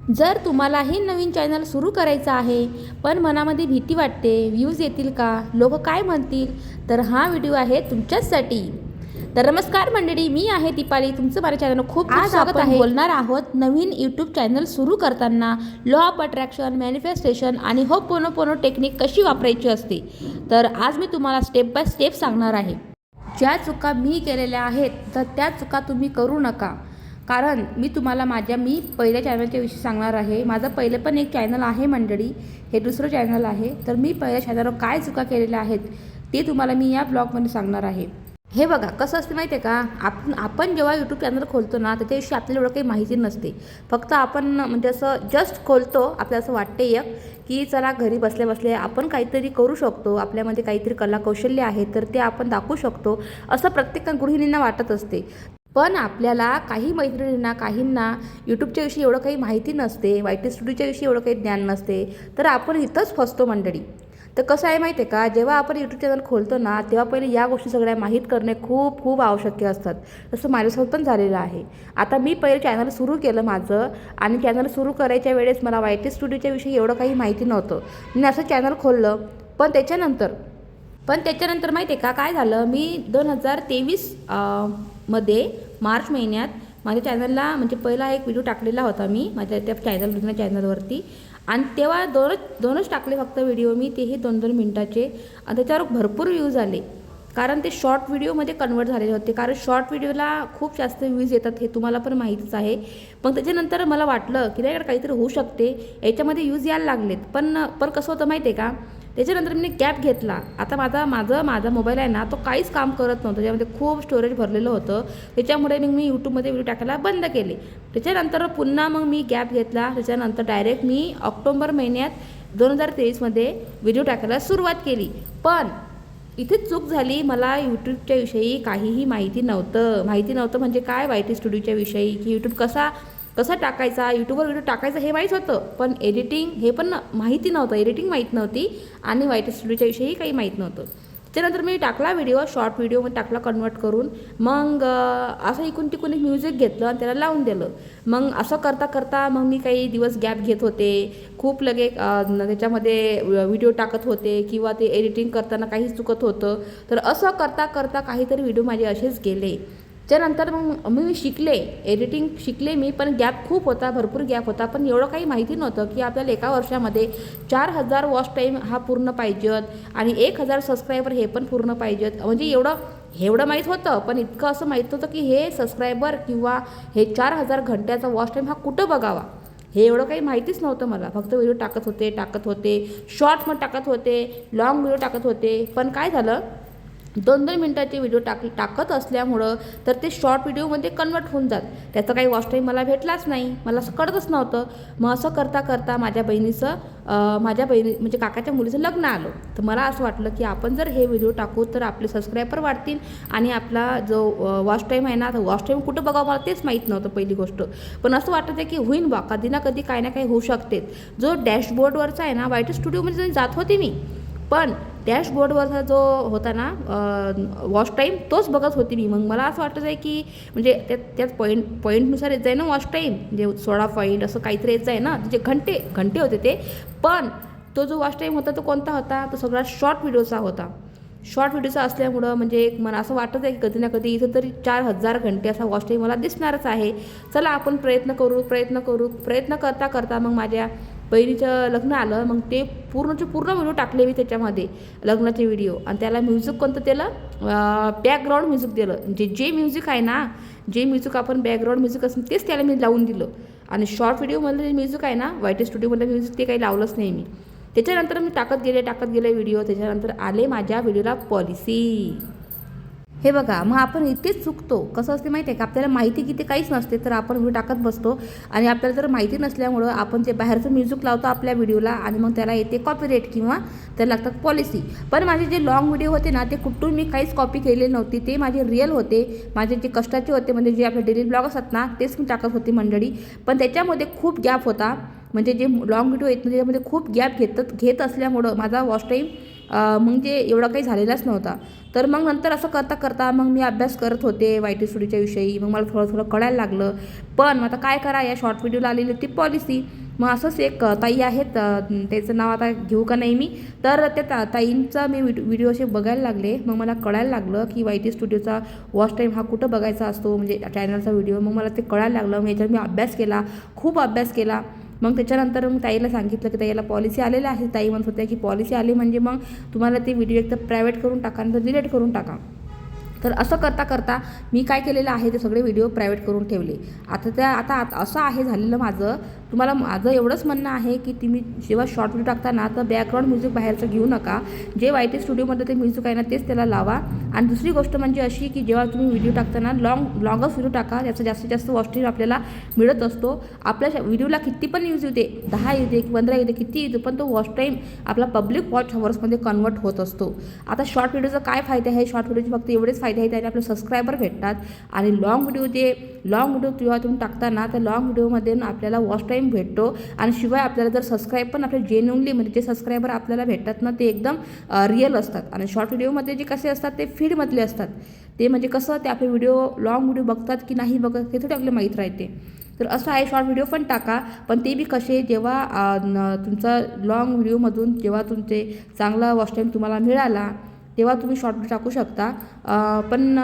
जर तुम्हालाही नवीन चॅनल सुरू करायचं आहे पण मनामध्ये भीती वाटते, व्ह्यूज येतील का, लोक काय म्हणतील, तर हा व्हिडिओ आहे तुमच्याचसाठी. तर नमस्कार मंडळी, मी आहे दीपाली, तुमचं माझ्या चॅनल खूप खूप स्वागत आहे. बोलणार आहोत नवीन यूट्यूब चॅनल सुरू करताना लॉ ऑफ अट्रॅक्शन, मॅनिफेस्टेशन आणि होपोनोपोनो टेक्निक कशी वापरायची असते. तर आज मी तुम्हाला स्टेप बाय स्टेप सांगणार आहे. ज्या चुका मी केलेल्या आहेत तर त्या चुका तुम्ही करू नका. कारण मी तुम्हाला मी पहिल्या चॅनलच्या विषयी सांगणार आहे. माझं पहिलं पण एक चॅनल आहे मंडळी, हे दुसरं चॅनल आहे. तर मी पहिल्या चॅनलवर काय चुका केलेल्या आहेत ते तुम्हाला मी या ब्लॉगमध्ये सांगणार आहे. हे बघा कसं असते माहिती आहे का, आपण जेव्हा यूट्यूब चॅनल खोलतो ना त्याच्याविषयी आपल्याला एवढं काही माहिती नसते. फक्त आपण म्हणजे असं जस्ट खोलतो, आपल्याला असं वाटते की चला घरी बसल्या बसल्या आपण काहीतरी करू शकतो, आपल्यामध्ये काहीतरी कला कौशल्य आहे तर ते आपण दाखवू शकतो, असं प्रत्येक गृहिणींना वाटत असते. पण आपल्याला काही मैत्रिणींना काहींना यूट्यूबच्या विषयी एवढं काही माहिती नसते, YT स्टुडिओच्या विषयी एवढं काही ज्ञान नसते, तर आपण इथंच फसतो मंडळी. तर कसं आहे माहिती आहे का, जेव्हा आपण यूट्यूब चॅनल खोलतो ना तेव्हा पहिले या गोष्टी सगळ्या माहीत करणे खूप खूप आवश्यक असतात. तसं माझ्यासोबत पण झालेलं आहे. आता मी पहिले चॅनल सुरू केलं माझं, आणि चॅनल सुरू करायच्या वेळेस मला YT स्टुडिओच्या विषयी एवढं काही माहिती नव्हतं. मी असं चॅनल खोललं, पण त्याच्यानंतर माहिती आहे का काय झालं, मी 2023 मध्ये मार्च महिन्यात माझ्या चॅनलला म्हणजे पहिला एक व्हिडिओ टाकलेला होता मी माझ्या त्या चॅनलवरती. आणि तेव्हा दोनच टाकले फक्त व्हिडिओ मी, तेही 2-2 मिनटाचे. आणि त्याच्यावर भरपूर व्ह्यूज आले, कारण ते शॉर्ट व्हिडिओमध्ये कन्वर्ट झालेले होते. कारण शॉर्ट व्हिडिओला खूप जास्त व्ह्यूज येतात, हे तुम्हाला पण माहितीच आहे. पण त्याच्यानंतर मला वाटलं की नाही काहीतरी होऊ शकते, याच्यामध्ये व्ह्यूज यायला लागलेत. पण कसं होतं माहिती आहे का, त्याच्यानंतर मी गॅप घेतला. आता माझा मोबाईल आहे ना तो काहीच काम करत नव्हतं, त्याच्यामध्ये खूप स्टोरेज भरलेलं होतं. त्याच्यामुळे मग मी यूट्यूबमध्ये व्हिडिओ टाकायला बंद केले. त्याच्यानंतर पुन्हा मग मी गॅप घेतला. त्याच्यानंतर डायरेक्ट मी ऑक्टोबर महिन्यात 2023मध्ये व्हिडिओ टाकायला सुरुवात केली. पण इथे चूक झाली, मला यूट्यूबच्या विषयी काहीही माहिती नव्हतं. म्हणजे काय YT स्टुडिओच्या विषयी, की यूट्यूब कसा टाकायचा, यूट्यूबवर व्हिडिओ टाकायचा हे माहीत होतं, पण एडिटिंग हे पण माहिती नव्हतं, एडिटिंग माहीत नव्हती, आणि YT स्टुडिओच्या विषयी काही माहीत नव्हतं. त्याच्यानंतर मी टाकला व्हिडिओ, शॉर्ट व्हिडिओमध्ये टाकला कन्वर्ट करून. मग असं इकून तिकून एक म्युझिक घेतलं आणि त्याला लावून दिलं. मग असं करता करता मग मी काही दिवस गॅप घेत होते, खूप त्याच्यामध्ये व्हिडिओ टाकत होते, किंवा ते एडिटिंग करताना काहीच चुकत होतं. तर असं करता करता काहीतरी व्हिडिओ माझे असेच गेले. त्यानंतर मग मी एडिटिंग शिकले मी, पण भरपूर गॅप होता. पण एवढं काही माहिती नव्हतं की आपल्याला एका वर्षामध्ये 4000 वॉच टाईम हा पूर्ण पाहिजेत, आणि 1000 सबस्क्रायबर हे पण पूर्ण पाहिजेत. म्हणजे एवढं माहीत होतं, पण इतकं असं माहीत नव्हतं की हे सबस्क्रायबर किंवा हे 4000 घंट्याचा वॉच टाईम हा कुठं बघावा, हे एवढं काही माहितीच नव्हतं मला. फक्त व्हिडिओ टाकत होते, शॉर्ट्समध्ये टाकत होते, लॉंग व्हिडिओ टाकत होते. पण काय झालं, 2-2 मिनटाचे व्हिडिओ टाकत असल्यामुळं तर ते शॉर्ट व्हिडिओमध्ये कन्वर्ट होऊन जात. त्याचा काही वॉच टाईम मला भेटलाच नाही, मला असं कळतच नव्हतं. मग असं करता करता माझ्या बहिणी म्हणजे काकाच्या मुलीचं लग्न आलं. तर मला असं वाटलं की आपण जर हे व्हिडिओ टाकू तर आपले सबस्क्रायबर वाढतील, आणि आपला जो वॉच टाईम आहे ना, तर वॉच टाईम कुठं बघावं मला तेच माहीत नव्हतं पहिली गोष्ट. पण असं वाटत आहे की होईन बा, कधी ना कधी काही ना काही होऊ शकते. जो डॅशबोर्डवरचा आहे ना, YT स्टुडिओमध्ये जात होते मी, पण डॅशबोर्डवरचा जो होता ना वॉच टाईम तोच बघत होती मी. मग मला असं वाटत आहे की म्हणजे त्यात पॉईंटनुसार येत जाय ना वॉच टाईम, म्हणजे 16 पॉईंट असं काहीतरी येत जाय ना, जे घंटे होते ते. पण तो जो वॉच टाईम होता तो कोणता होता, तो सगळा शॉर्ट व्हिडिओचा होता. शॉर्ट व्हिडिओचा असल्यामुळं म्हणजे मला असं वाटत आहे की कधी ना कधी इथं तरी 4000 घंटे असा वॉच टाईम मला दिसणारच आहे. चला आपण प्रयत्न करता करता मग माझ्या बहिणीचं लग्न आलं. मग ते पूर्ण व्हिडिओ टाकले मी त्याच्यामध्ये, लग्नाचे व्हिडिओ. आणि त्याला म्युझिक कोणतं दिलं, बॅकग्राऊंड म्युझिक दिलं. म्हणजे जे म्युझिक आहे ना, जे म्युझिक आपण बॅकग्राऊंड म्युझिक असेल तेच त्याला मी लावून दिलं. आणि शॉर्ट व्हिडिओमधलं जे म्युझिक आहे ना, YT स्टुडिओमधलं म्युझिक ते काही लावलंच नाही मी. त्याच्यानंतर मी टाकत गेले व्हिडिओ. त्याच्यानंतर आले माझ्या व्हिडिओला पॉलिसी. हे बघा, मग आपण इथेच चुकतो. कसं असते माहिती आहे का, आपल्याला माहिती किती काहीच नसते, तर आपण व्हिडिओ टाकत बसतो. आणि आपल्याला जर माहिती नसल्यामुळं आपण ते बाहेरचं म्युझिक लावतो आपल्या व्हिडिओला, आणि मग त्याला येते कॉपीराईट किंवा त्याला लागतात पॉलिसी. पण माझे जे लॉंग व्हिडिओ होते ना, ते कुठून मी काहीच कॉपी केलेले नव्हते, ते माझे रिअल होते, माझे जे कष्टाचे होते. म्हणजे जे आपले डेली ब्लॉग असतात ना तेच मी टाकत होते मंडळी. पण त्याच्यामध्ये खूप गॅप होता, म्हणजे जे लॉंग व्हिडिओ आहेत ना त्याच्यामध्ये खूप गॅप घेत असल्यामुळं माझा वॉच टाईम म्हणजे एवढा काही झालेलाच नव्हता. तर मग नंतर असं करता करता मग मी अभ्यास करत होते YT स्टुडिओच्या विषयी. मग मला थोडं थोडं कळायला लागलं. पण आता काय करा, या शॉर्ट व्हिडिओला आलेली होती पॉलिसी. मग असंच एक ताई आहेत, त्याचं नाव आता घेऊ का नाही मी, तर त्या ताईंचा मी व्हिडिओ असे बघायला लागले. मग मला कळायला लागलं की YT स्टुडिओचा वॉच टाईम हा कुठं बघायचा असतो, म्हणजे चॅनलचा व्हिडिओ. मग मला ते कळायला लागलं. मग याच्यावर मी अभ्यास केला, खूप अभ्यास केला. मग त्याच्यानंतर मग ताईला सांगितलं की ताईला पॉलिसी आलेल्या आहे. ताई म्हणत होत्या की पॉलिसी आली म्हणजे मग तुम्हाला ते व्हिडिओ एकतर प्रायव्हेट करून टाका, नंतर डिलीट करून टाका. तर असं करता करता मी काय केलेलं आहे, ते सगळे व्हिडिओ प्रायव्हेट करून ठेवले. आता असं आहे झालेलं माझं. तुम्हाला माझं एवढंच म्हणणं आहे की तुम्ही जेव्हा शॉर्ट व्हिडिओ टाकता ना, तर बॅकग्राऊंड म्युझिक बाहेरचं घेऊ नका. जे YT स्टुडिओमध्ये ते म्युझिक आहे ना, तेच त्याला लावा. आणि दुसरी गोष्ट म्हणजे अशी की जेव्हा तुम्ही व्हिडिओ टाकताना लॉंगच व्हिडिओ टाका, त्याचा जास्तीत जास्त वॉच टाईम आपल्याला मिळत असतो. आपल्या व्हिडिओला किती पण व्ह्यूज येते, 10 येते 15 येते, किती येते, पण तो वॉच टाईम आपला पब्लिक वॉच हवर्समध्ये कन्वर्ट होत असतो. आता शॉर्ट व्हिडिओचा काय फायदा आहे, शॉर्ट व्हिडिओचे फक्त एवढेच फायदे आहेत, त्याने आपले सबस्क्रायबर भेटतात. आणि लॉंग व्हिडिओ जेव्हा तुम्ही टाकताना, त्या लॉंग व्हिडिओमध्ये आपल्याला वॉच टाईम भेटतो. आणि शिवाय आपल्याला जर सबस्क्राईब पण आपले जेन्युनली, म्हणजे जे सबस्क्रायबर आपल्याला भेटतात ना, ते एकदम रिअल असतात. आणि शॉर्ट व्हिडिओमध्ये जे कसे असतात, ते फीडमधले असतात. ते म्हणजे कसं, ते आपले लॉंग व्हिडिओ बघतात की नाही बघत हे थोडं आपल्याला माहीत राहते. तर असं आहे, शॉर्ट व्हिडिओ पण टाका, पण ते बी कसे, जेव्हा तुमचा लॉंग व्हिडिओमधून जेव्हा तुमचे चांगला वॉच टाईम तुम्हाला मिळाला, तेव्हा तुम्ही शॉर्ट व्हिडिओ टाकू शकता. पण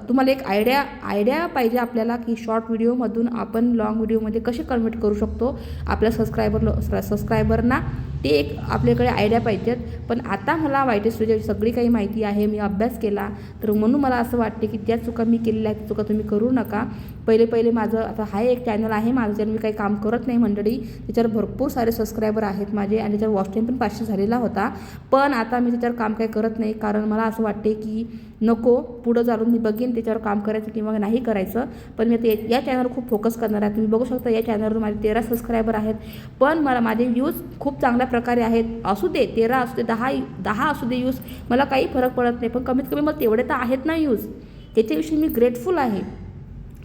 तुम्हाला एक आयडिया पाहिजे आपल्याला की शॉर्ट व्हिडिओमधून आपण लॉंग व्हिडिओमध्ये कसे कन्वर्ट करू शकतो आपल्या सबस्क्रायबरना, ते एक आपल्याकडे आयडिया पाहिजेत. पण आता मला YT स्टुडिओची सगळी काही माहिती आहे, मी अभ्यास केला. तर म्हणून मला असं वाटते की ज्या चुका मी केलेल्या आहेत, चुका तुम्ही करू नका. पहिले माझं आता एक चॅनल आहे माझं, ज्यावर मी काही काम करत नाही मंडळी. त्याच्यावर भरपूर सारे सबस्क्रायबर आहेत माझे, आणि त्याच्यावर वॉच टाईम पण 500 झालेला होता. पण आता मी त्याच्यावर काम काही करत नाही, कारण मला असं वाटते की नको, पुढं चालून मी बघेन त्याच्यावर काम करायचं किंवा नाही करायचं. पण मी आता या चॅनलवर खूप फोकस करणार आहे. तुम्ही बघू शकता, या चॅनलवर माझे 13 सबस्क्रायबर आहेत. पण माझे व्ह्यूज खूप चांगल्या प्रकारे आहेत. असू दे 13 असू दे 10 असू दे व्ह्यूज, मला काही फरक पडत नाही. पण कमीत कमी मला तेवढे तर आहेत ना व्ह्यूज, त्याच्याविषयी मी ग्रेटफुल आहे.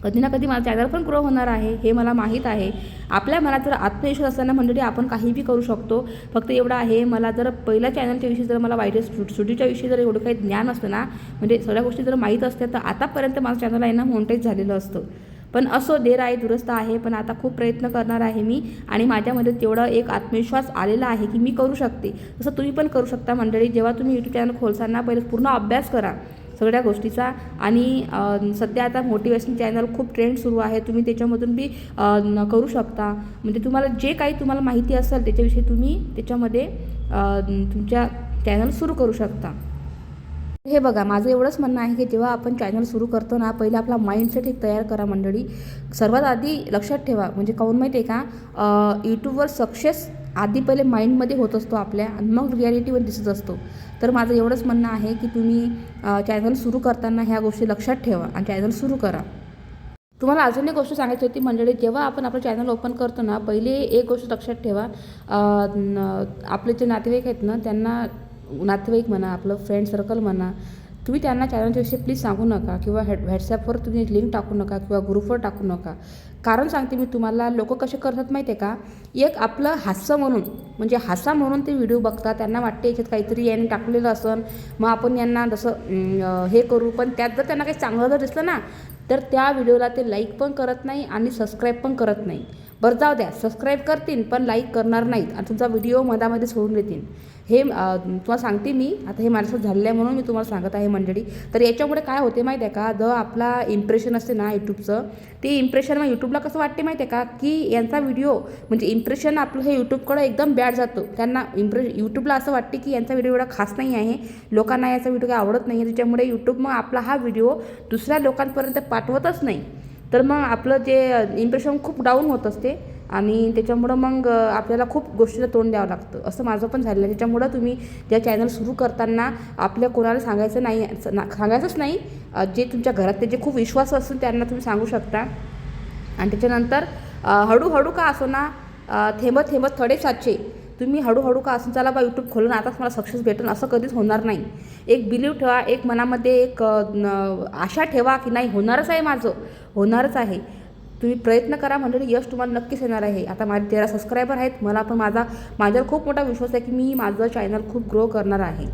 कधी ना कधी माझं चॅनल पण ग्रो होणार आहे, हे मला माहीत आहे. आपल्या मनात जर आत्मविश्वास असताना मंडळी आपण काही बी करू शकतो. फक्त एवढं आहे, मला जर पहिल्या चॅनलच्या विषयी जर मला YT स्टुडिओच्या विषयी जर एवढं काही ज्ञान असतं ना, म्हणजे सगळ्या गोष्टी जर माहीत असत्या, तर आतापर्यंत माझं चॅनल आहे ना मोनेटाईज झालेलं असतं. पण असं देर आहे दुरुस्त आहे. पण आता खूप प्रयत्न करणार आहे मी, आणि माझ्यामध्ये तेवढा एक आत्मविश्वास आलेला आहे की मी करू शकते. तसं तुम्ही पण करू शकता मंडळी. जेव्हा तुम्ही YouTube चॅनल खोलताना पहिले पूर्ण अभ्यास करा सगळ्या गोष्टीचा. आणि सध्या आता मोटिवेशन चॅनल खूप ट्रेंड सुरू आहे, तुम्ही त्याच्यामधून बी करू शकता. म्हणजे तुम्हाला जे काही तुम्हाला माहिती असेल त्याच्याविषयी तुम्ही त्याच्यामध्ये तुमच्या चॅनल सुरू करू शकता. हे बघा, माझं एवढंच म्हणणं आहे की जेव्हा आपण चॅनल सुरू करतो ना, पहिले आपला माइंडसेट एक तयार करा मंडळी. सर्वात आधी लक्षात ठेवा, म्हणजे काहून माहिती आहे का, यूट्यूबवर सक्सेस आधी पहिले माइंडमध्ये होत असतो आपल्या, आणि मग रिॲलिटीवर दिसत असतो. तर माझं एवढंच म्हणणं आहे की तुम्ही चॅनल सुरू करताना ह्या गोष्टी लक्षात ठेवा आणि चॅनल सुरू करा. तुम्हाला अजून एक गोष्ट सांगायची होती मंडळी, जेव्हा आपण आपलं चॅनल ओपन करतो ना, पहिले एक गोष्ट लक्षात ठेवा, आपले जे नातेवाईक आहेत ना, त्यांना, नातेवाईक म्हणा, आपलं फ्रेंड सर्कल म्हणा, तुम्ही त्यांना चॅनलच्या विषयी प्लीज सांगू नका, किंवा व्हॉट्सॲपवर तुम्ही लिंक टाकू नका, किंवा ग्रुपवर टाकू नका. कारण सांगते मी तुम्हाला, लोक कसे करतात माहिती आहे का, एक आपलं हास्य म्हणून, म्हणजे हासा म्हणून ते व्हिडिओ बघतात. त्यांना वाटते याच्यात काहीतरी यांनी टाकलेलं असन, मग आपण यांना जसं हे करू. पण त्यात जर त्यांना काही चांगलं जर दिसलं ना, तर त्या व्हिडिओला ते लाईक पण करत नाही आणि सबस्क्राईब पण करत नाही. बरं जाऊ द्या, सबस्क्राईब करतील पण लाईक करणार नाहीत, आणि तुमचा व्हिडिओ मधामध्ये सोडून देतील. हे तुम्हाला सांगते मी, आता हे माझ्यासोबत झालेलं आहे म्हणून मी तुम्हाला सांगत आहे मंडळी. तर याच्यामुळे काय होते माहिती आहे का, जो आपला इम्प्रेशन असते ना यूट्यूबचं, ते इम्प्रेशन मग यूट्यूबला कसं वाटते माहिती आहे का, की यांचा व्हिडिओ, म्हणजे इम्प्रेशन आपलं हे यूट्यूबकडं एकदम बॅड जातो. त्यांना यूट्यूबला असं वाटते की यांचा व्हिडिओ एवढा खास नाही आहे, लोकांना याचा व्हिडिओ काही आवडत नाही आहे. त्याच्यामुळे यूट्यूब मग आपला हा व्हिडिओ दुसऱ्या लोकांपर्यंत पाठवतच नाही. तर मग आपलं जे इम्प्रेशन खूप डाऊन होत असते, आणि त्याच्यामुळं मग आपल्याला खूप गोष्टीला तोंड द्यावं लागतं. असं माझं पण झालेलं आहे. त्याच्यामुळं तुम्ही ज्या चॅनल सुरू करताना आपल्या कोणाला सांगायचंच नाही. जे तुमच्या घरात जे खूप विश्वास असतील त्यांना तुम्ही सांगू शकता. आणि त्याच्यानंतर हळूहळू का असो ना, थेंबत थेंबत थोडे साचे, तुम्ही हळूहळू का असं चला बा यूट्यूब खोलून आताच मला सक्सेस भेटेल असं कधीच होणार नाही. एक बिलीव ठेवा, एक मनामध्ये एक आशा ठेवा की नाही, होणारच आहे, माझं होणारच आहे. तुम्ही प्रयत्न करा मंडळी, यश तुम्हाला नक्कीच येणार आहे. आता माझे 13 सबस्क्रायबर आहेत. मला पण माझ्यावर खूप मोठा विश्वास आहे की मी माझं चॅनल खूप ग्रो करणार आहे.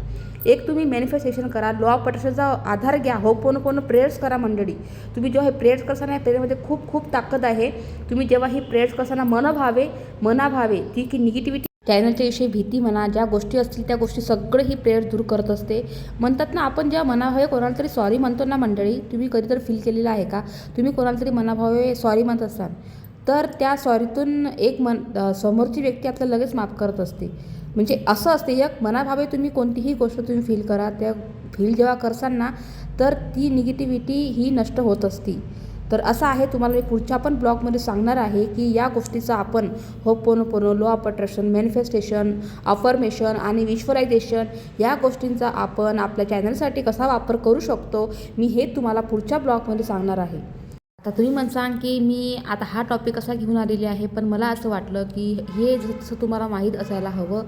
एक तुम्ही मॅनिफेस्टेशन करा, लॉ ऑफ अट्रॅक्शनचा आधार घ्या, होपोनोपोनो प्रेयर्स करा मंडळी. तुम्ही जेव्हा हे प्रेयर्स करताना या प्रेयरमध्ये खूप खूप ताकद आहे. तुम्ही जेव्हा ही प्रेयर्स करताना मनाभावे ती की निगेटिव्हिटी, चॅनलच्या विषयी भीती म्हणा, ज्या गोष्टी असतील त्या गोष्टी सगळे ही प्रेयर दूर करत असते. म्हणतात ना, आपण जेव्हा मनाभावे कोणाला तरी सॉरी म्हणतो ना मंडळी, तुम्ही कधीतरी फील केलेलं आहे का? तुम्ही कोणाला तरी मनाभावे सॉरी म्हणत असाल तर त्या सॉरीतून समोरची व्यक्ती आपल्याला लगेच माफ करत असते. म्हणजे असं असते, एक मनाभावे तुम्ही कोणतीही गोष्ट तुम्ही फील करा, त्या फील जेव्हा करसाल ना तर ती निगेटिव्हिटी ही नष्ट होत असते. तर असं आहे, तुम्हाला मी पुढच्या पण ब्लॉगमध्ये सांगणार आहे की या गोष्टीचा आपण ho'oponopono, law of attraction, manifestation, affirmation आणि विज्युअलायझेशन या गोष्टींचा आपण आपल्या चॅनलसाठी कसा वापर करू शकतो, मी हे तुम्हाला पुढच्या ब्लॉगमध्ये सांगणार आहे. आता तुम्ही म्हणसाल की मी आता हा टॉपिक कसा घेऊन आलेले आहे, पण मला असं वाटलं की हे जसं तुम्हाला माहीत असायला हवं.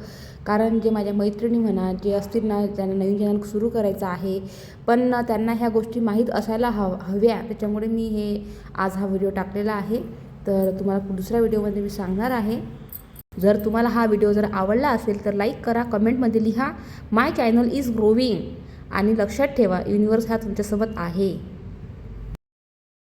कारण जे माझ्या मैत्रिणी म्हणा, जे असतील ना, त्यांना नवीन चॅनल सुरू करायचं आहे पण त्यांना ह्या गोष्टी माहीत असायला हव्या, त्याच्यामुळे मी आज हा व्हिडिओ टाकलेला आहे. तर तुम्हाला दुसऱ्या व्हिडिओमध्ये मी सांगणार आहे. जर तुम्हाला हा व्हिडिओ जर आवडला असेल तर लाईक करा, कमेंटमध्ये लिहा माय चॅनल इज ग्रोविंग, आणि लक्षात ठेवा युनिवर्स हा तुमच्यासोबत आहे.